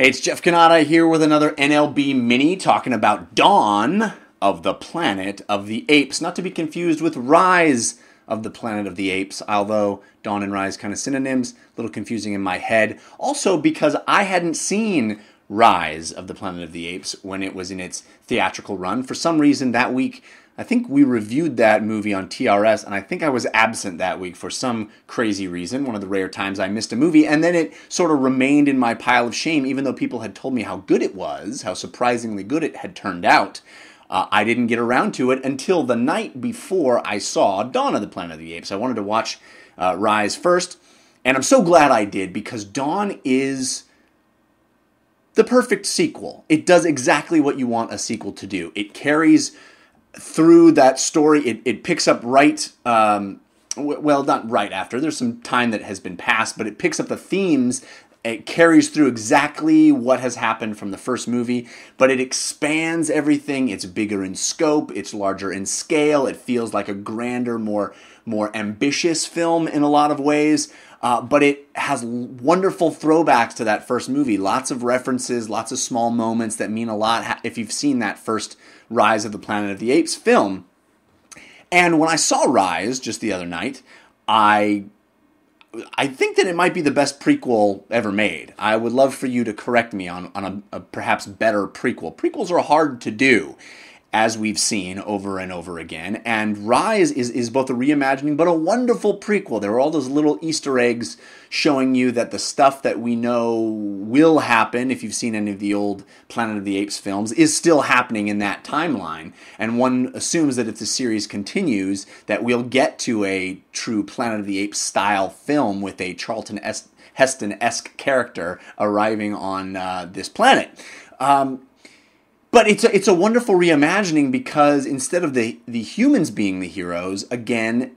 Hey, it's Jeff Cannata here with another NLB mini talking about Dawn of the Planet of the Apes. Not to be confused with Rise of the Planet of the Apes, although Dawn and Rise kind of synonyms, a little confusing in my head. Also because I hadn't seen Rise of the Planet of the Apes when it was in its theatrical run. For some reason that week, I think we reviewed that movie on TRS, and I think I was absent that week for some crazy reason, one of the rare times I missed a movie, and then it sort of remained in my pile of shame, even though people had told me how good it was, how surprisingly good it had turned out. I didn't get around to it until the night before I saw Dawn of the Planet of the Apes. I wanted to watch Rise first, and I'm so glad I did, because Dawn is the perfect sequel. It does exactly what you want a sequel to do. It carries through that story. It picks up right, well, not right after. There's some time that has been passed, but it picks up the themes. It carries through exactly what has happened from the first movie, but it expands everything. It's bigger in scope. It's larger in scale. It feels like a grander, more ambitious film in a lot of ways. But it has wonderful throwbacks to that first movie. Lots of references, lots of small moments that mean a lot if you've seen that first Rise of the Planet of the Apes film. And when I saw Rise just the other night, I think that it might be the best prequel ever made. I would love for you to correct me on a perhaps better prequel. Prequels are hard to do, as we've seen over and over again. And Rise is both a reimagining, but a wonderful prequel. There are all those little Easter eggs showing you that the stuff that we know will happen, if you've seen any of the old Planet of the Apes films, is still happening in that timeline. And one assumes that if the series continues, that we'll get to a true Planet of the Apes style film with a Charlton Heston-esque character arriving on this planet. But it's a wonderful reimagining, because instead of the humans being the heroes, again,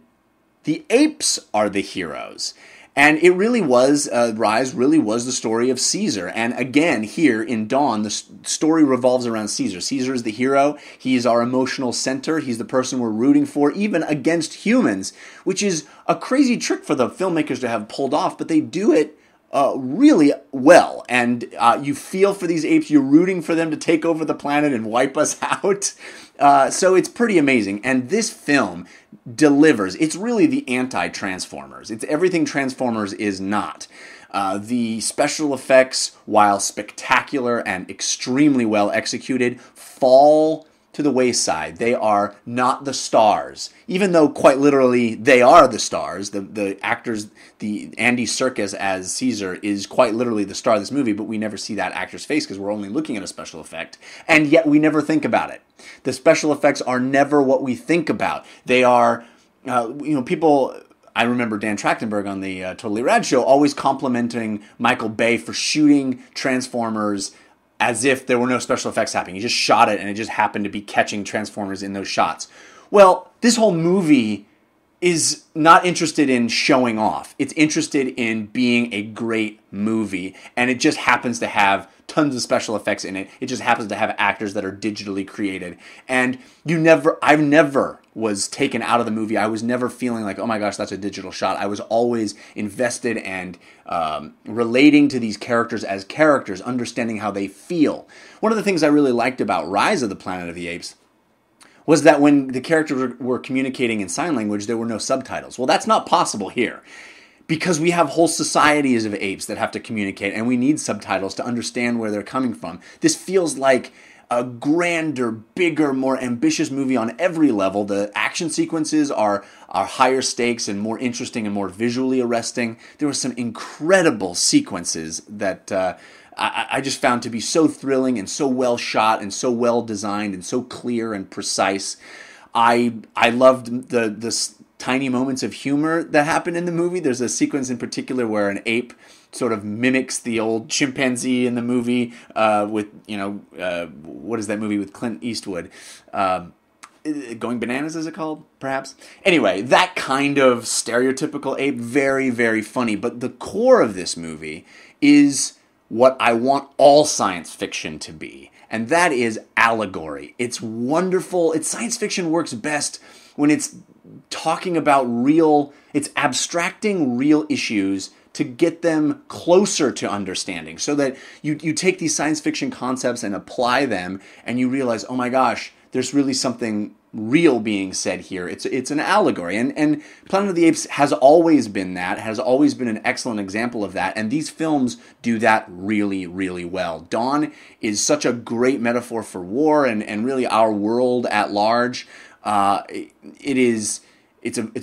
the apes are the heroes. And it really was, Rise really was the story of Caesar. And again, here in Dawn, the story revolves around Caesar. Caesar is the hero. He is our emotional center. He's the person we're rooting for, even against humans, which is a crazy trick for the filmmakers to have pulled off, but they do it really well, and you feel for these apes. You're rooting for them to take over the planet and wipe us out. So it's pretty amazing, and this film delivers. It's really the anti-Transformers. It's everything Transformers is not. The special effects, while spectacular and extremely well executed, fall to the wayside. They are not the stars, even though quite literally they are the stars. The actors, the Andy Serkis as Caesar is quite literally the star of this movie, but we never see that actor's face because we're only looking at a special effect, and yet we never think about it. The special effects are never what we think about. They are, people. I remember Dan Trachtenberg on the Totally Rad show always complimenting Michael Bay for shooting Transformers as if there were no special effects happening. He just shot it, and it just happened to be catching Transformers in those shots. Well, this whole movie is not interested in showing off. It's interested in being a great movie, and it just happens to have tons of special effects in it. It just happens to have actors that are digitally created. And I never was taken out of the movie. I was never feeling like, oh my gosh, that's a digital shot. I was always invested and relating to these characters as characters, understanding how they feel. One of the things I really liked about Rise of the Planet of the Apes was that when the characters were communicating in sign language, there were no subtitles. Well, that's not possible here, because we have whole societies of apes that have to communicate, and we need subtitles to understand where they're coming from. This feels like a grander, bigger, more ambitious movie on every level. The action sequences are higher stakes and more interesting and more visually arresting. There were some incredible sequences that I just found to be so thrilling and so well shot and so well designed and so clear and precise. I loved the tiny moments of humor that happen in the movie. There's a sequence in particular where an ape sort of mimics the old chimpanzee in the movie with, what is that movie with Clint Eastwood? Going Bananas, is it called, perhaps? Anyway, that kind of stereotypical ape, very, very funny. But the core of this movie is what I want all science fiction to be, and that is allegory. It's wonderful. Science fiction works best when it's talking about it's abstracting real issues to get them closer to understanding, so that you take these science fiction concepts and apply them, and you realize, oh my gosh, there's really something real being said here. It's an allegory, and Planet of the Apes has always been that, has always been an excellent example of that, and these films do that really, really well. Dawn is such a great metaphor for war and really our world at large. It's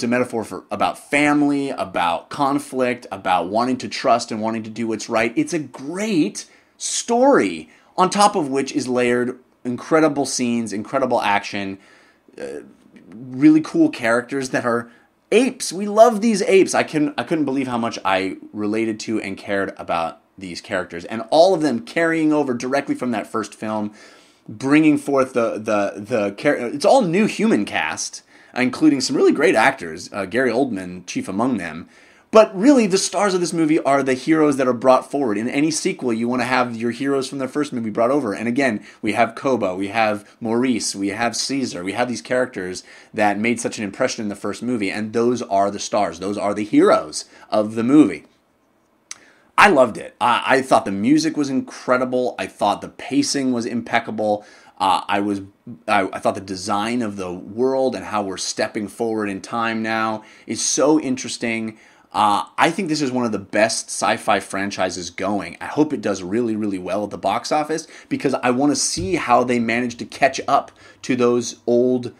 a metaphor about family, about conflict, about wanting to trust and wanting to do what's right. It's a great story, on top of which is layered incredible scenes, incredible action, really cool characters that are apes. We love these apes. I couldn't believe how much I related to and cared about these characters, and all of them carrying over directly from that first film, bringing forth the it's all new human cast, including some really great actors, Gary Oldman chief among them. But really, the stars of this movie are the heroes that are brought forward. In any sequel, you want to have your heroes from the first movie brought over. And again, we have Koba, we have Maurice, we have Caesar, we have these characters that made such an impression in the first movie, and those are the stars. Those are the heroes of the movie. I loved it. I thought the music was incredible. I thought the pacing was impeccable. I thought the design of the world and how we're stepping forward in time now is so interesting. I think this is one of the best sci-fi franchises going. I hope it does really, really well at the box office, because I want to see how they manage to catch up to those old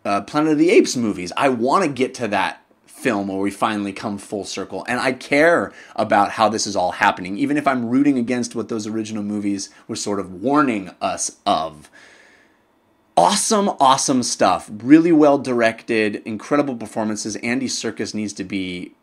Planet of the Apes movies. I want to get to that film where we finally come full circle, and I care about how this is all happening, even if I'm rooting against what those original movies were sort of warning us of. Awesome, awesome stuff. Really well directed, incredible performances. Andy Serkis needs to be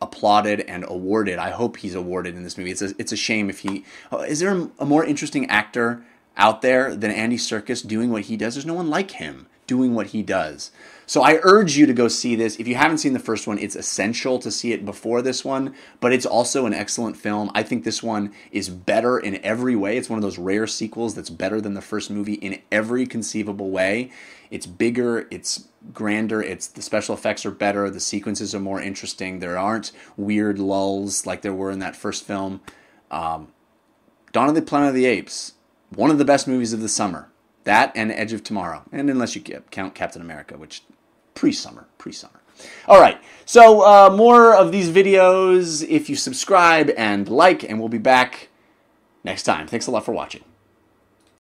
applauded and awarded. I hope he's awarded in this movie. It's a shame if he... Is there a more interesting actor out there than Andy Serkis doing what he does? There's no one like him doing what he does. So I urge you to go see this. If you haven't seen the first one, it's essential to see it before this one, but it's also an excellent film. I think this one is better in every way. It's one of those rare sequels that's better than the first movie in every conceivable way. It's bigger, it's grander, the special effects are better, the sequences are more interesting, there aren't weird lulls like there were in that first film. Dawn of the Planet of the Apes, one of the best movies of the summer. That and Edge of Tomorrow. And unless you count Captain America, which pre-summer. All right, so more of these videos if you subscribe and like, and we'll be back next time. Thanks a lot for watching.